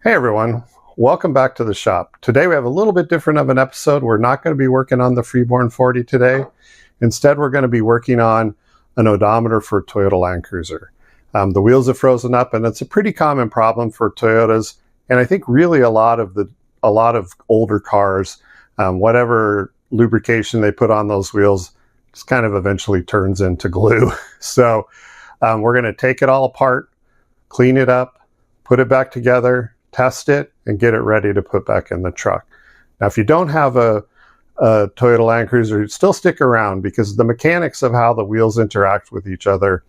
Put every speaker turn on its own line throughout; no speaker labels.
Hey everyone, welcome back to the shop. Today we have a little bit different of an episode. We're not going to be working on the Freeborn 40 today. Instead, we're going to be working on an odometer for a Toyota Land Cruiser. The wheels have frozen up, and it's a pretty common problem for Toyotas, and I think really a lot of older cars, whatever lubrication they put on those wheels, just kind of eventually turns into glue. So we're going to take it all apart, clean it up, put it back together, test it, and get it ready to put back in the truck. Now, if you don't have a Toyota Land Cruiser, still stick around because the mechanics of how the wheels interact with each other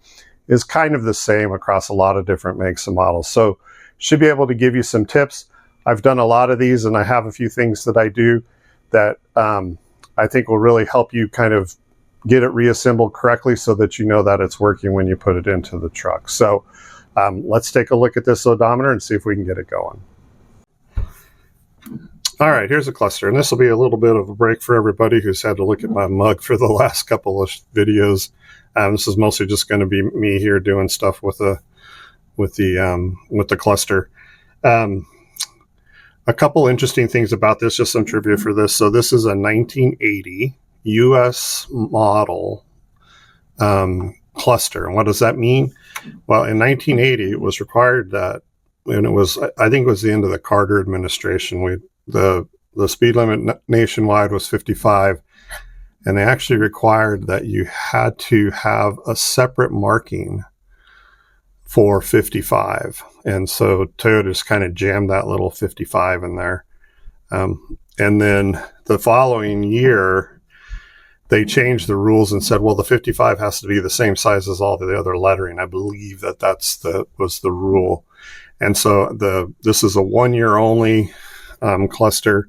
is kind of the same across a lot of different makes and models. So should be able to give you some tips. I've done a lot of these, and I have a few things that I do that I think will really help you kind of get it reassembled correctly so that you know that it's working when you put it into the truck. So let's take a look at this odometer and see if we can get it going. All right, here's a cluster, and this will be a little bit of a break for everybody who's had to look at my mug for the last couple of videos. This is mostly just going to be me here doing stuff with the cluster. A couple interesting things about this, just some trivia for this. So this is a 1980 U.S. model cluster. And what does that mean? Well, in 1980, it was required that, and it was, I think it was the end of the Carter administration, the speed limit nationwide was 55, and they actually required that you had to have a separate marking for 55. And so Toyota just kind of jammed that little 55 in there. And then the following year, they changed the rules and said, well, the 55 has to be the same size as all the other lettering. I believe that was the rule. And so this is a 1 year only cluster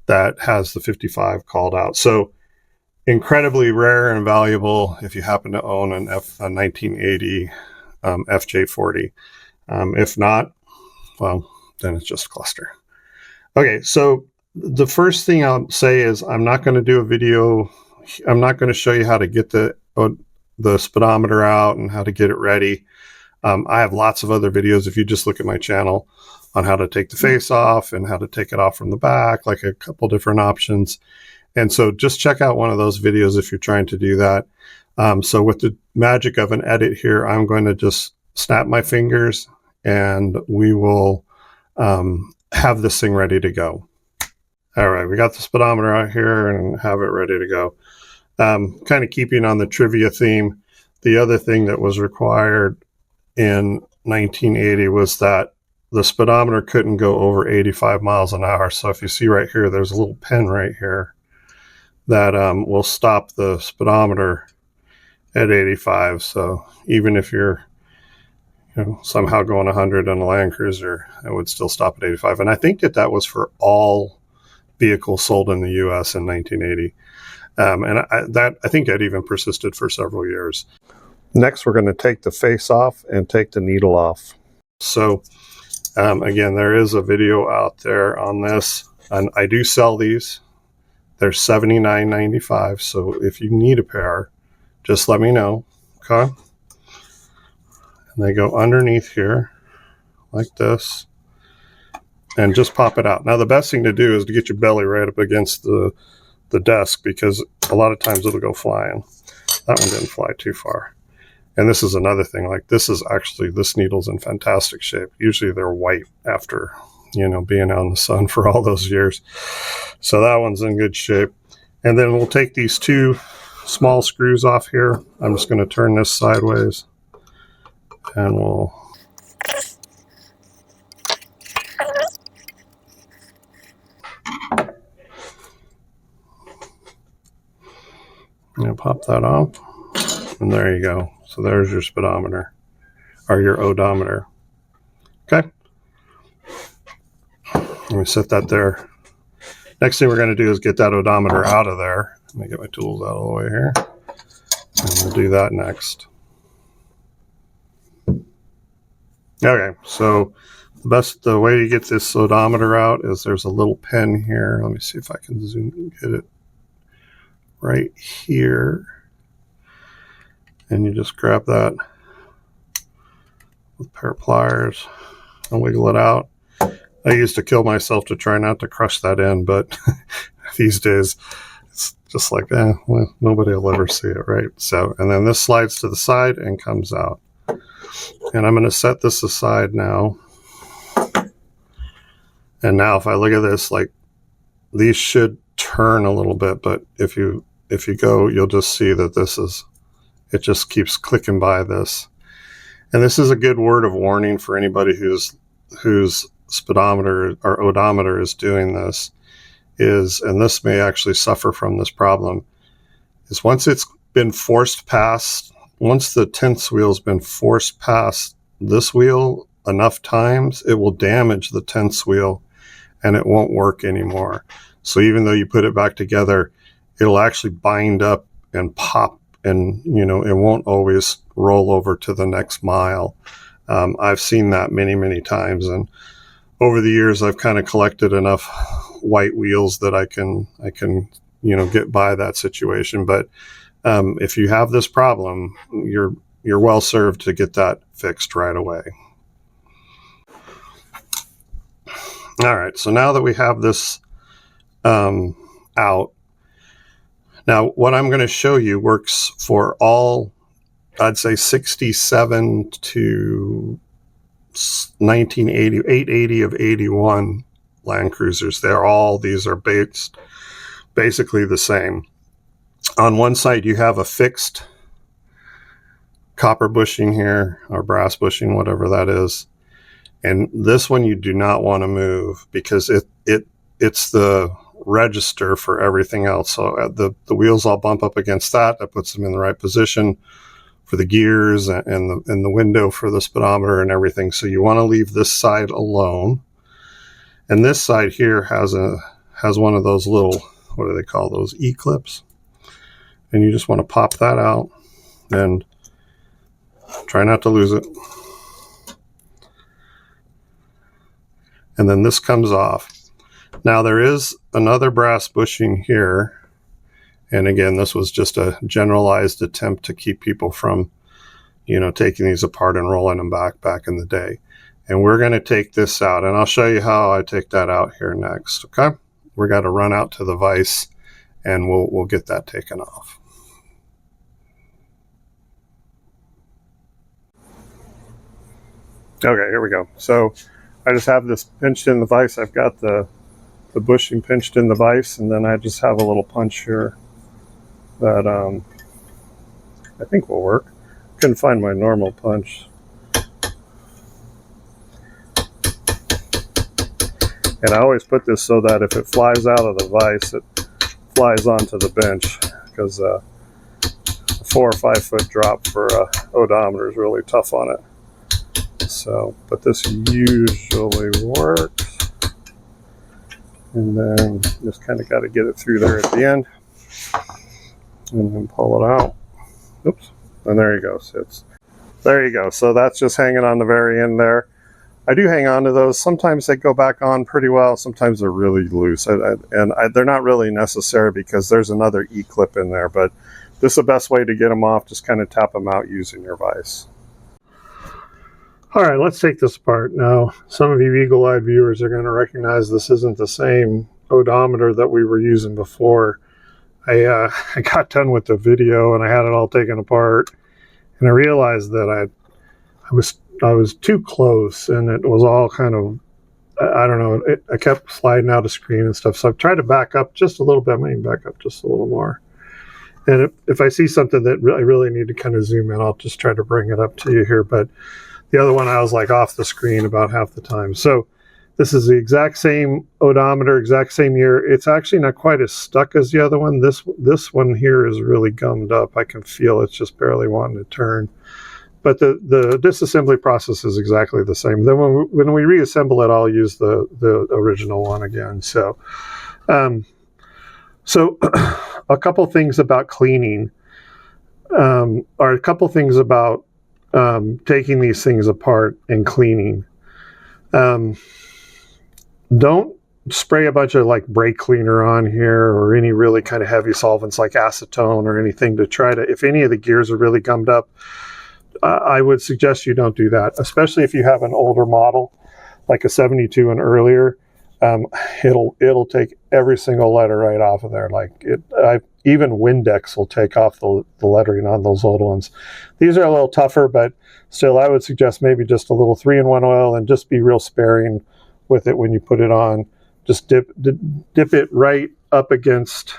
that has the 55 called out. So incredibly rare and valuable if you happen to own a 1980 Fj40. If not, well, then it's just a cluster. Okay, so the first thing I'll say is I'm not going to do a video. I'm not going to show you how to get the speedometer out and how to get it ready. I have lots of other videos if you just look at my channel on how to take the face off and how to take it off from the back, like a couple different options. And so just check out one of those videos if you're trying to do that. So with the magic of an edit here, I'm going to just snap my fingers and we will have this thing ready to go. All right, we got the speedometer out here and have it ready to go. Kind of keeping on the trivia theme, the other thing that was required in 1980 was that the speedometer couldn't go over 85 miles an hour. So if you see right here, there's a little pin right here that will stop the speedometer at 85. So even if you're somehow going 100 on a Land Cruiser, it would still stop at 85. And I think that was for all vehicles sold in the U.S. in 1980. And I think that even persisted for several years. Next, we're going to take the face off and take the needle off. So again, there is a video out there on this, and I do sell these. They're $79.95. So if you need a pair, just let me know. Okay. And they go underneath here like this and just pop it out. Now, the best thing to do is to get your belly right up against the desk because a lot of times it'll go flying. That one didn't fly too far. And this is another thing, like this needle's in fantastic shape. Usually they're white after, being out in the sun for all those years. So that one's in good shape. And then we'll take these two small screws off here. I'm just going to turn this sideways and we'll pop that off. And there you go. So there's your speedometer or your odometer. Okay. Let me set that there. Next thing we're going to do is get that odometer out of there. Let me get my tools out of the way here. And we'll do that next. Okay, so the way you get this odometer out is there's a little pin here. Let me see if I can zoom and get it right here. And you just grab that with a pair of pliers and wiggle it out. I used to kill myself to try not to crush that in, but these days it's just like, well, nobody will ever see it, right? So, and then this slides to the side and comes out. And I'm going to set this aside now. And now if I look at this, like, these should turn a little bit, but if you go, you'll just see that it just keeps clicking by this. And this is a good word of warning for anybody whose speedometer or odometer is doing this, and this may actually suffer from this problem, is once it's been forced past, once the tenth wheel's been forced past this wheel enough times, it will damage the tenth wheel and it won't work anymore. So even though you put it back together, it'll actually bind up and pop, and it won't always roll over to the next mile. I've seen that many, many times, and over the years I've kind of collected enough white wheels that I can get by that situation. But if you have this problem, you're well served to get that fixed right away. All right, so now that we have this out, now what I'm going to show you works for all, I'd say 67 to 1980, 880 of 81 Land Cruisers. These are basically the same. On one side, you have a fixed copper bushing here, or brass bushing, whatever that is. And this one you do not want to move because it's the register for everything else. So the wheels all bump up against that. That puts them in the right position for the gears and the window for the speedometer and everything. So you want to leave this side alone. And this side here has one of those little, what do they call those, E-clips? And you just want to pop that out and try not to lose it. And then this comes off. Now there is another brass bushing here. And again, this was just a generalized attempt to keep people from, taking these apart and rolling them back in the day. And we're going to take this out, and I'll show you how I take that out here next. Okay, we're going to run out to the vise, and we'll get that taken off. Okay, here we go. So I just have this pinched in the vise. I've got the bushing pinched in the vise, and then I just have a little punch here that I think will work. Couldn't find my normal punch. And I always put this so that if it flies out of the vise, it flies onto the bench, because a 4 or 5 foot drop for a odometer is really tough on it. So, but this usually works. And then just kind of got to get it through there at the end. And then pull it out. Oops. And there you go. There you go. So that's just hanging on the very end there. I do hang on to those. Sometimes they go back on pretty well. Sometimes they're really loose. They're not really necessary because there's another E-clip in there. But this is the best way to get them off. Just kind of tap them out using your vise. All right, let's take this apart. Now, some of you eagle-eyed viewers are going to recognize this isn't the same odometer that we were using before. I got done with the video and I had it all taken apart, and I realized that I was too close, and it was all kind of, I don't know, I kept sliding out of screen and stuff. So I've tried to back up just a little bit. I might back up just a little more. And if I see something that I really need to kind of zoom in, I'll just try to bring it up to you here. But the other one, I was like off the screen about half the time. So this is the exact same odometer, exact same year. It's actually not quite as stuck as the other one. This one here is really gummed up. I can feel it's just barely wanting to turn. But the disassembly process is exactly the same. Then when we reassemble it, I'll use the original one again. So, a couple things about cleaning, or a couple things about taking these things apart and cleaning. Don't spray a bunch of like brake cleaner on here or any really kind of heavy solvents like acetone or anything to try to, if any of the gears are really gummed up, I would suggest you don't do that, especially if you have an older model. like a 72 and earlier, it'll take every single letter right off of there. Like even Windex will take off the lettering on those old ones. These are a little tougher, but still, I would suggest maybe just a little 3-in-1 oil, and just be real sparing with it when you put it on. Just dip it right up against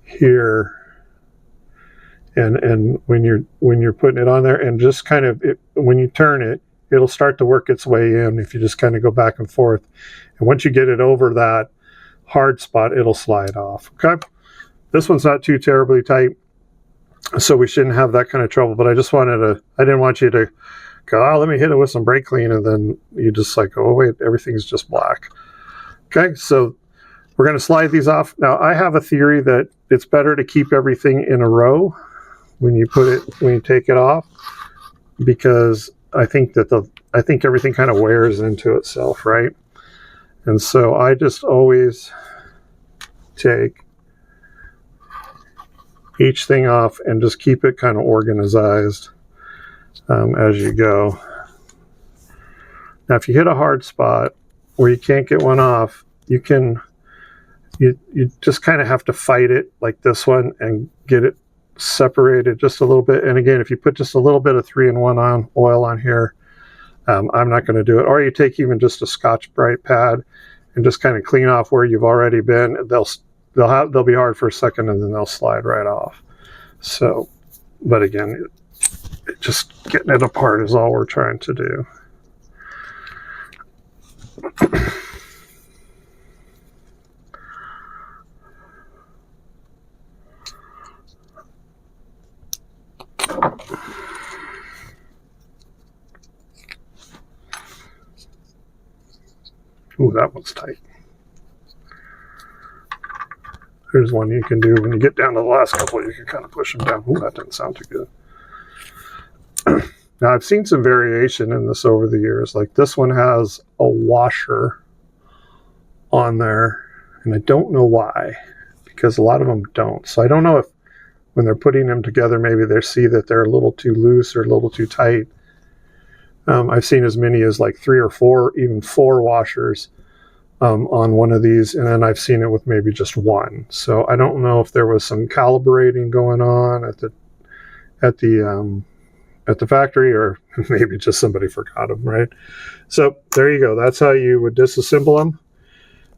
here, and when you're putting it on there, and just kind of when you turn it, it'll start to work its way in if you just kind of go back and forth. And once you get it over that hard spot, it'll slide off. Okay, this one's not too terribly tight, so we shouldn't have that kind of trouble. But I didn't want you to go, oh, let me hit it with some brake clean, and then you just like, oh wait, everything's just black. Okay, so we're going to slide these off. Now, I have a theory that it's better to keep everything in a row when you take it off, because I think everything kind of wears into itself, right? And so I just always take each thing off and just keep it kind of organized as you go. Now, if you hit a hard spot where you can't get one off, you just kind of have to fight it, like this one, and get it separated just a little bit. And again, if you put just a little bit of 3-in-1 oil on here, I'm not going to do it. Or you take even just a Scotch-Brite pad and just kind of clean off where you've already been. They'll be hard for a second, and then they'll slide right off. So, but again, just getting it apart is all we're trying to do. Ooh, that one's tight. Here's one you can do when you get down to the last couple. You can kind of push them down. Ooh, that didn't sound too good. Now, I've seen some variation in this over the years. Like this one has a washer on there, and I don't know why, because a lot of them don't. So I don't know if when they're putting them together, maybe they see that they're a little too loose or a little too tight. I've seen as many as like 3 or 4, even 4 washers on one of these, and then I've seen it with maybe just one. So I don't know if there was some calibrating going on at the factory, or maybe just somebody forgot them, right? So there you go. That's how you would disassemble them.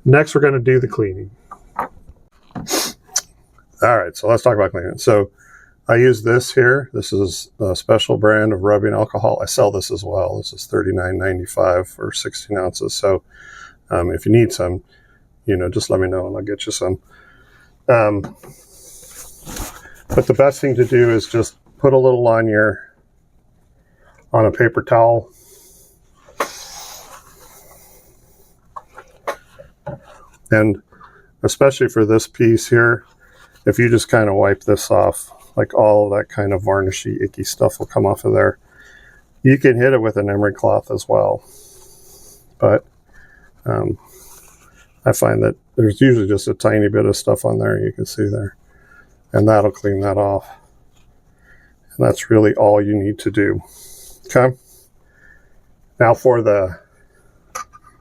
Next, we're going to do the cleaning. All right, so let's talk about cleaning. So I use this here. This is a special brand of rubbing alcohol. I sell this as well. This is $39.95 for 16 ounces. So if you need some, just let me know and I'll get you some. But the best thing to do is just put a little on a paper towel. And especially for this piece here, if you just kind of wipe this off, like all of that kind of varnishy, icky stuff will come off of there. You can hit it with an emery cloth as well. But I find that there's usually just a tiny bit of stuff on there, you can see there. And that'll clean that off. And that's really all you need to do. Okay? Now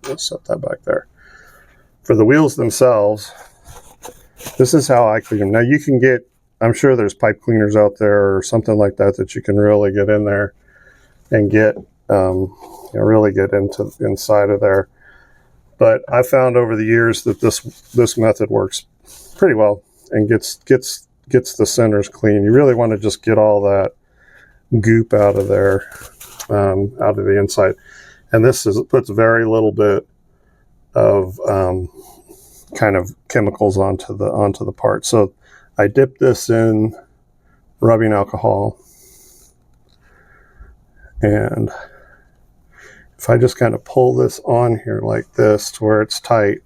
let's set that back there. For the wheels themselves, this is how I clean them. Now you can get, I'm sure there's pipe cleaners out there or something like that you can really get in there and get, really get inside of there. But I found over the years that this method works pretty well and gets the centers clean. You really want to just get all that goop out of there, out of the inside. And this puts very little bit of kind of chemicals onto the part. So I dip this in rubbing alcohol, and if I just kind of pull this on here like this to where it's tight,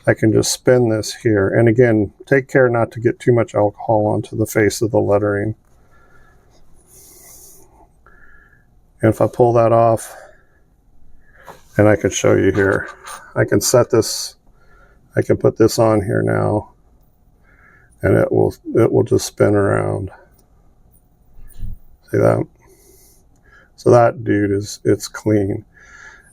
I can just spin this here. And again, take care not to get too much alcohol onto the face of the lettering. And if I pull that off, and I can show you here, I can set this, I can put this on here now, and it will just spin around. See that? So that, dude, it's clean.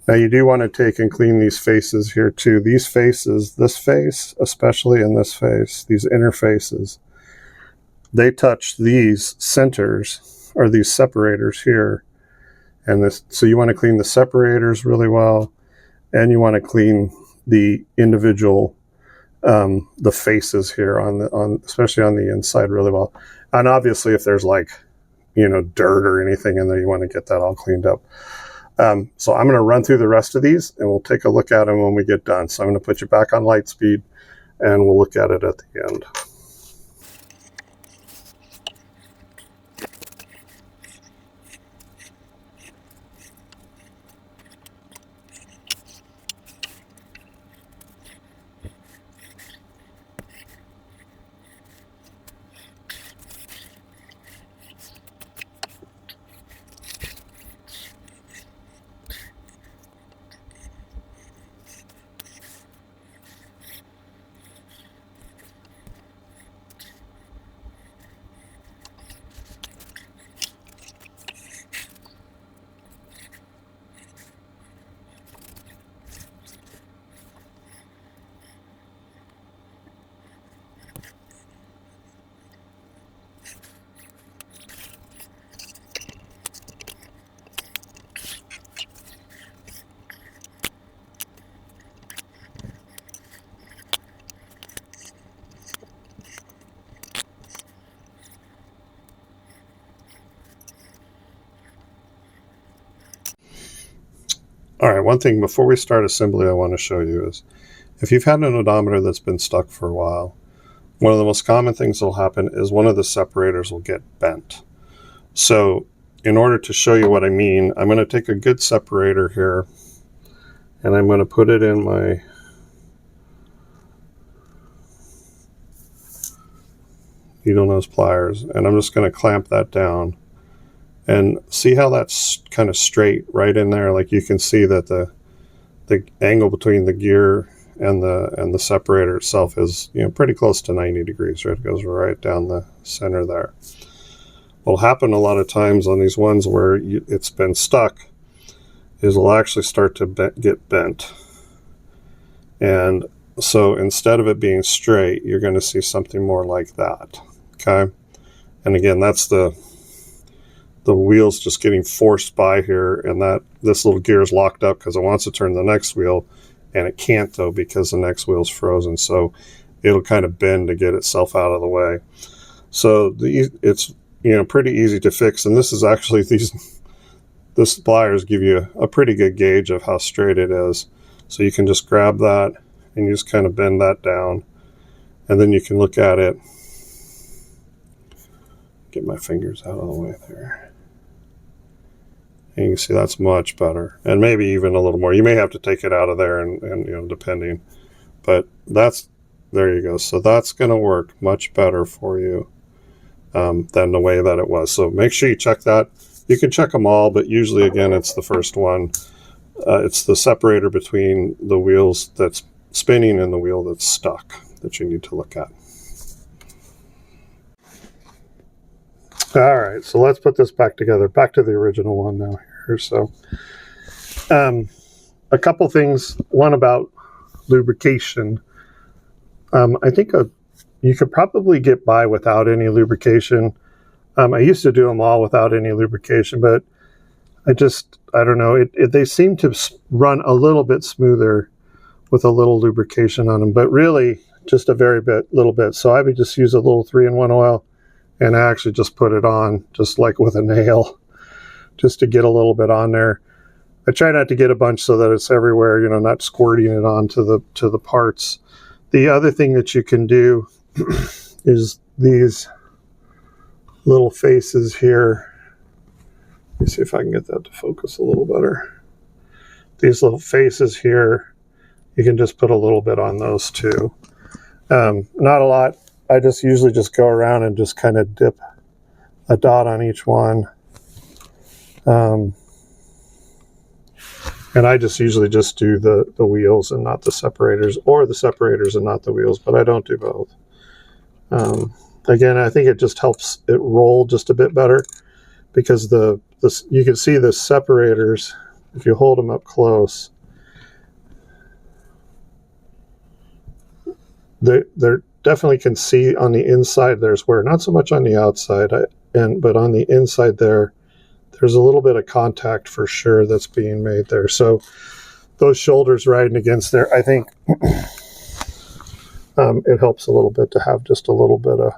Now you do want to take and clean these faces here too. These faces, this face, especially in this face, these inner faces, they touch these centers or these separators here. And this, so you want to clean the separators really well, and you want to clean the individual, the faces here especially on the inside really well. And obviously if there's like, dirt or anything in there, you want to get that all cleaned up. So I'm going to run through the rest of these and we'll take a look at them when we get done. So I'm going to put you back on light speed and we'll look at it at the end. All right, one thing before we start assembly I want to show you is if you've had an odometer that's been stuck for a while, one of the most common things that will happen is one of the separators will get bent. So in order to show you what I mean, I'm going to take a good separator here and I'm going to put it in my needle nose pliers, and I'm just going to clamp that down. And see how that's kind of straight right in there? Like you can see that the angle between the gear and the separator itself is pretty close to 90 degrees, right? It goes right down the center there. What'll happen a lot of times on these ones where it's been stuck is it'll actually start to get bent. And so instead of it being straight, you're going to see something more like that, okay? And again, that's the wheel's just getting forced by here, and this little gear is locked up because it wants to turn the next wheel, and it can't though because the next wheel's frozen. So it'll kind of bend to get itself out of the way. So it's pretty easy to fix, and this is actually the pliers give you a pretty good gauge of how straight it is. So you can just grab that and you just kind of bend that down, and then you can look at it. Get my fingers out of the way there. And you can see that's much better, and maybe even a little more. You may have to take it out of there and depending, but there you go. So that's going to work much better for you than the way that it was. So make sure you check that. You can check them all, but usually again, it's the first one. It's the separator between the wheels that's spinning and the wheel that's stuck that you need to look at. All right, so let's put this back together. Back to the original one now here. So a couple things. One about lubrication. I think you could probably get by without any lubrication. I used to do them all without any lubrication, but I don't know. They seem to run a little bit smoother with a little lubrication on them, but really just a little bit. So I would just use a little 3-in-1 oil, and I actually just put it on just like with a nail, just to get a little bit on there. I try not to get a bunch so that it's everywhere, not squirting it onto the parts. The other thing that you can do is these little faces here. Let me see if I can get that to focus a little better. These little faces here, you can just put a little bit on those too. Not a lot. I just usually just go around and just kind of dip a dot on each one. And I just usually just do the wheels and not the separators, or the separators and not the wheels, but I don't do both. Again, I think it just helps it roll just a bit better, because you can see the separators, if you hold them up close, they're definitely can see on the inside there's wear, not so much on the outside, but on the inside there's a little bit of contact for sure that's being made there. So those shoulders riding against there, I think it helps a little bit to have just a little bit of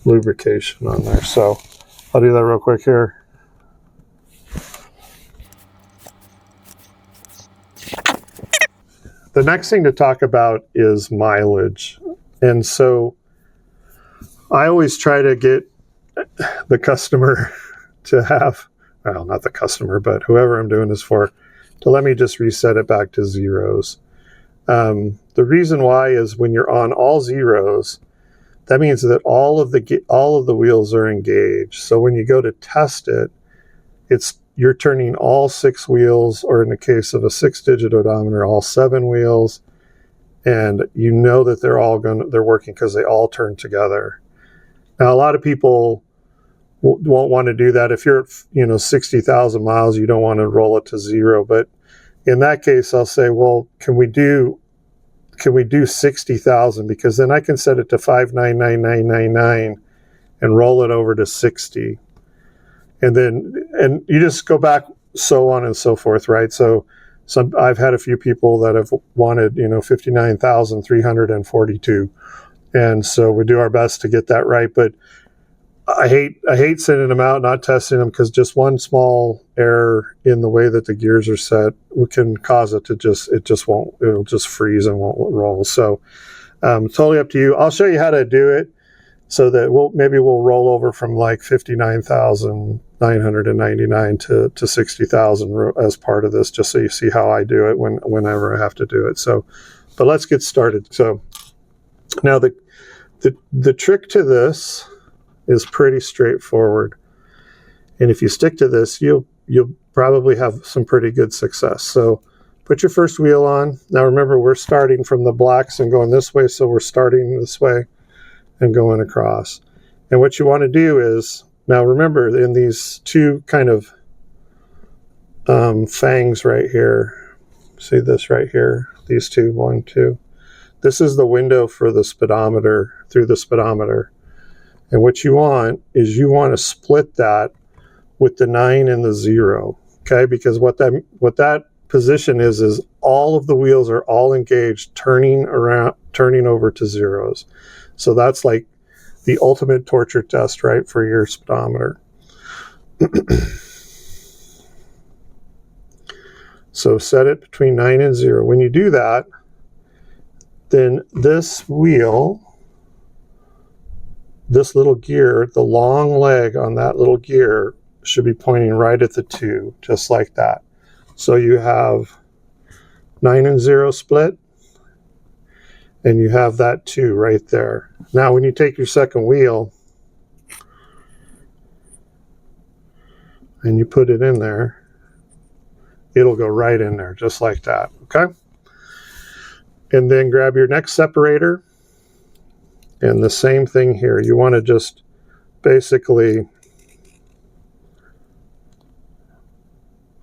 lubrication on there. So I'll do that real quick here. The next thing to talk about is mileage. And so I always try to get the customer to have, well, not the customer, but whoever I'm doing this for, to let me just reset it back to zeros. The reason why is when you're on all zeros, that means that all of the wheels are engaged. So when you go to test it, you're turning all 6 wheels, or in the case of a 6-digit odometer, all 7 wheels, and you know that they're working because they all turn together. Now, a lot of people won't want to do that. If you're at 60,000 miles, you don't want to roll it to 0. But in that case, I'll say, well, can we do 60,000? Because then I can set it to 599999 and roll it over to 60. And you just go back, so on and so forth, right? So I've had a few people that have wanted 59,342, and so we do our best to get that right. But I hate sending them out, not testing them, because just one small error in the way that the gears are set can cause it'll just freeze and won't roll. So totally up to you. I'll show you how to do it, so that we'll roll over from like 59,999 to 60,000 as part of this, just so you see how I do it whenever I have to do it. So, but let's get started. So now the trick to this is pretty straightforward, and if you stick to this, you'll probably have some pretty good success. So put your first wheel on. Now remember, we're starting from the blacks and going this way, so we're starting this way and going across. And what you want to do is, now remember, in these two kind of fangs right here, see this right here, these two, 1, 2, this is the window for the speedometer, through the speedometer. And what you want is you want to split that with the 9 and the 0, okay? Because what that position is all of the wheels are all engaged, turning over to zeros. So that's like the ultimate torture test, right, for your speedometer. So set it between 9 and 0. When you do that, then this wheel, this little gear, the long leg on that little gear should be pointing right at the 2, just like that. So you have 9 and 0 split, and you have that 2 right there. Now, when you take your second wheel and you put it in there, it'll go right in there, just like that, okay? And then grab your next separator, and the same thing here. You want to just basically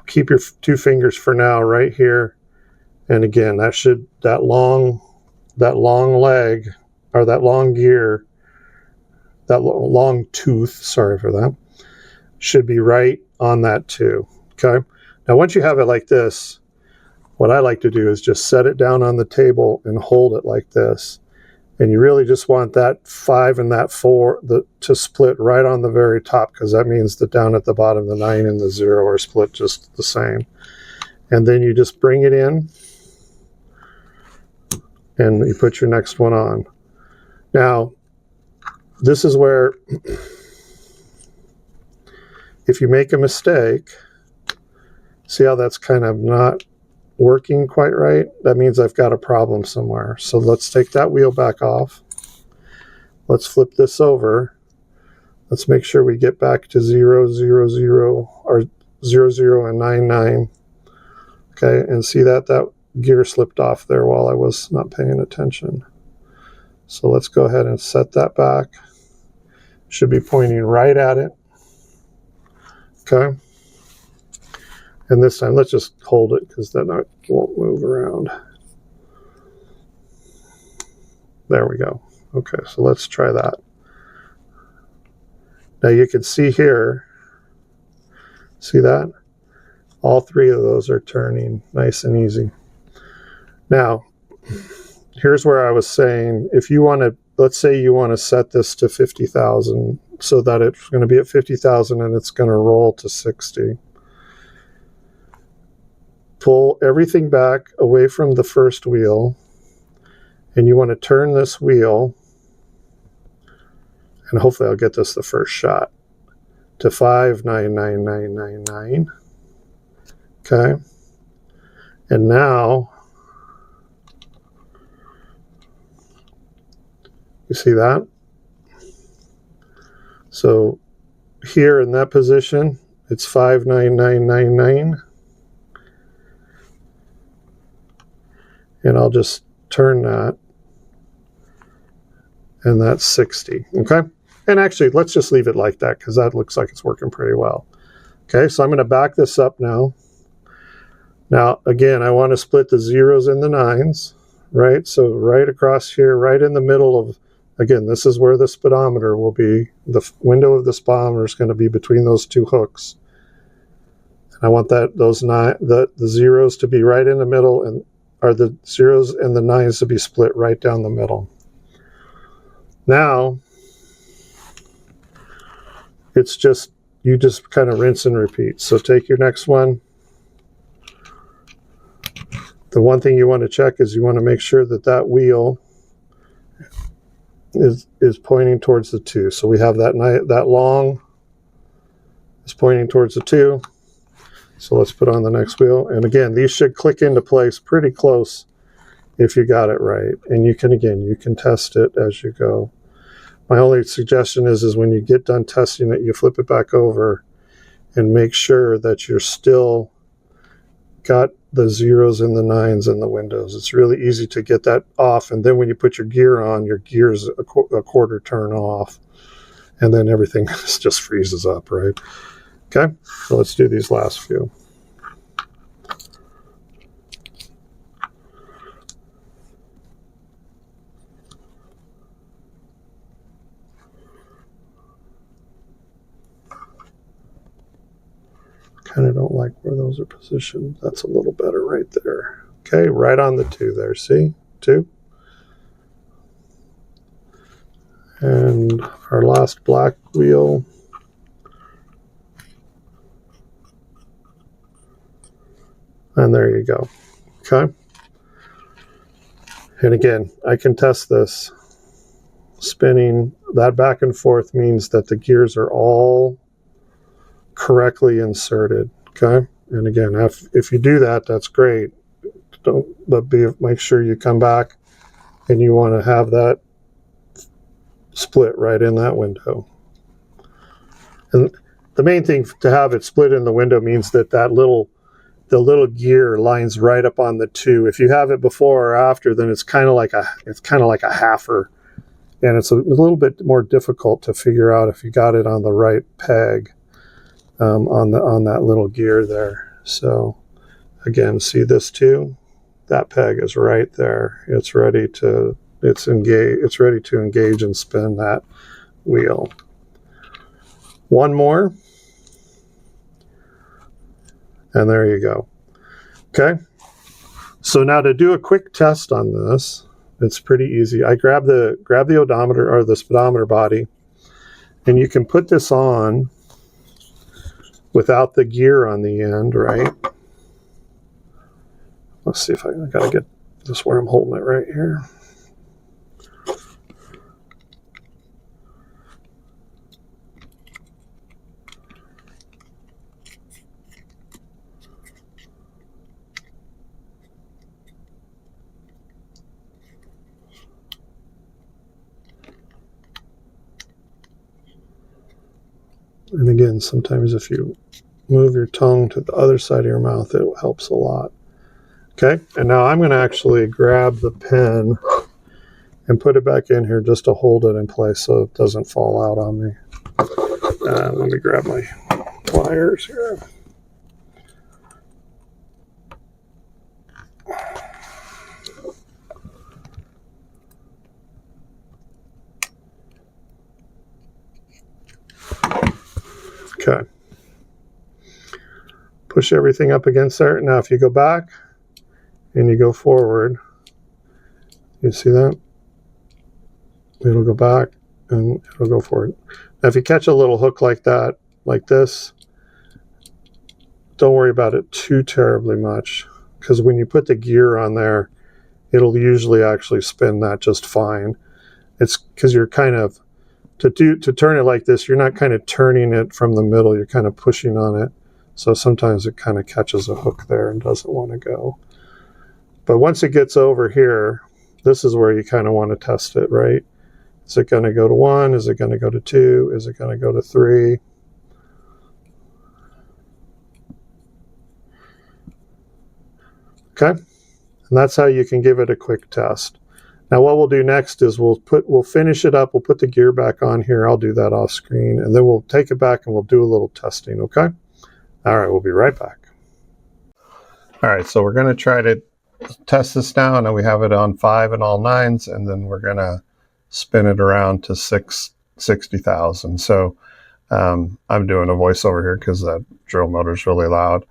keep your 2 fingers for now right here. And again, that long leg, or that long gear, that long tooth, sorry for that, should be right on that too, okay? Now, once you have it like this, what I like to do is just set it down on the table and hold it like this. And you really just want that 5 and that 4 to split right on the very top, because that means that down at the bottom, the 9 and the 0 are split just the same. And then you just bring it in, and you put your next one on. Now, this is where, if you make a mistake, see how that's kind of not working quite right? That means I've got a problem somewhere. So let's take that wheel back off. Let's flip this over. Let's make sure we get back to 0, 0, 0, or 0, 0, and 9, 9. Okay, and see that gear slipped off there while I was not paying attention. So let's go ahead and set that back. Should be pointing right at it. Okay. And this time, let's just hold it because then I won't move around. There we go. Okay, so let's try that. Now you can see here, see that? All three of those are turning nice and easy. Now, here's where I was saying, if you want to, let's say you want to set this to 50,000 so that it's going to be at 50,000 and it's going to roll to 60. Pull everything back away from the first wheel, and you want to turn this wheel, and hopefully I'll get this the first shot, to 59999. Okay. And now, you see that? So here in that position, it's 59999. And I'll just turn that, and that's 60, okay? And actually, let's just leave it like that because that looks like it's working pretty well. Okay, so I'm going to back this up now. Now, again, I want to split the zeros and the nines, right? So right across here, right in the middle of, again, this is where the speedometer will be. The window of the speedometer is going to be between those two hooks. And I want that the zeros to be right in the middle, and are the zeros and the nines to be split right down the middle. Now, it's just, you just kind of rinse and repeat. So take your next one. The one thing you want to check is you want to make sure that that wheel is pointing towards the 2. So we have that long is pointing towards the 2. So let's put on the next wheel. And again, these should click into place pretty close if you got it right. And you can test it as you go. My only suggestion is when you get done testing it, you flip it back over and make sure that you're still got the zeros and the nines in the windows. It's really easy to get that off. And then when you put your gear on, your gear's a quarter turn off. And then everything just freezes up, right? Okay, so let's do these last few. Kind of don't like where those are positioned. That's a little better right there. Okay, right on the 2 there, see? 2. And our last black wheel. And there you go. Okay. And again, I can test this. Spinning that back and forth means that the gears are all correctly inserted. Okay. And again, if you do that, that's great. Make sure you come back and you want to have that split right in that window. And the main thing to have it split in the window means that the little gear lines right up on the 2. If you have it before or after, then it's kind of like a halfer, and it's a little bit more difficult to figure out if you got it on the right peg on that little gear there. So again, see this 2? That peg is right there. It's ready to engage and spin that wheel. One more. And there you go. Okay. So now to do a quick test on this, it's pretty easy. I grab the odometer or the speedometer body, and you can put this on without the gear on the end, right? Let's see if I gotta get this where I'm holding it right here. And again, sometimes if you move your tongue to the other side of your mouth, it helps a lot. Okay, and now I'm going to actually grab the pen and put it back in here just to hold it in place so it doesn't fall out on me. Let me grab my pliers here. Okay. Push everything up against there. Now if you go back and you go forward, you see that? It'll go back and it'll go forward. Now if you catch a little hook like that, like this, don't worry about it too terribly much, because when you put the gear on there, it'll usually actually spin that just fine. It's because you're kind of, to turn it like this, you're not kind of turning it from the middle, you're kind of pushing on it. So sometimes it kind of catches a hook there and doesn't want to go. But once it gets over here, this is where you kind of want to test it, right? Is it going to go to 1? Is it going to go to 2? Is it going to go to 3? Okay, and that's how you can give it a quick test. Now what we'll do next is we'll finish it up, we'll put the gear back on here, I'll do that off screen, and then we'll take it back and we'll do a little testing, okay? All right, we'll be right back. All right, so we're gonna try to test this now. Now we have it on 5 and all 9s, and then we're gonna spin it around to 60,000. So I'm doing a voiceover here because that drill motor is really loud.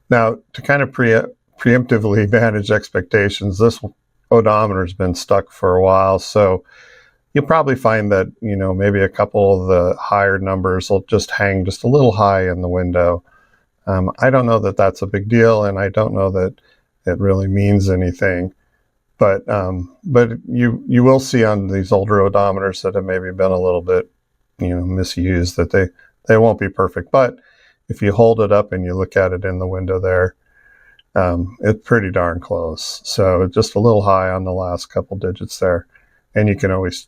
Now, to kind of preemptively manage expectations, this odometer has been stuck for a while, so you'll probably find that, you know, maybe a couple of the higher numbers will just hang just a little high in the window. I don't know that that's a big deal, and I don't know that it really means anything. But you will see on these older odometers that have maybe been a little bit, you know, misused, that they won't be perfect. But if you hold it up and you look at it in the window there, it's pretty darn close. So just a little high on the last couple digits there. And you can always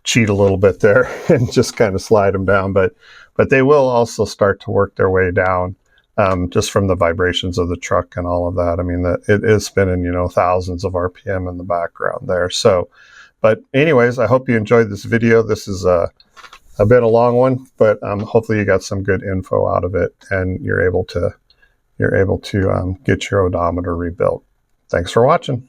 cheat a little bit there and just kind of slide them down. But they will also start to work their way down just from the vibrations of the truck and all of that. I mean, it is spinning, you know, thousands of RPM in the background there. So, but anyways, I hope you enjoyed this video. This is a bit a long one, but hopefully you got some good info out of it, and you're able to get your odometer rebuilt. Thanks for watching.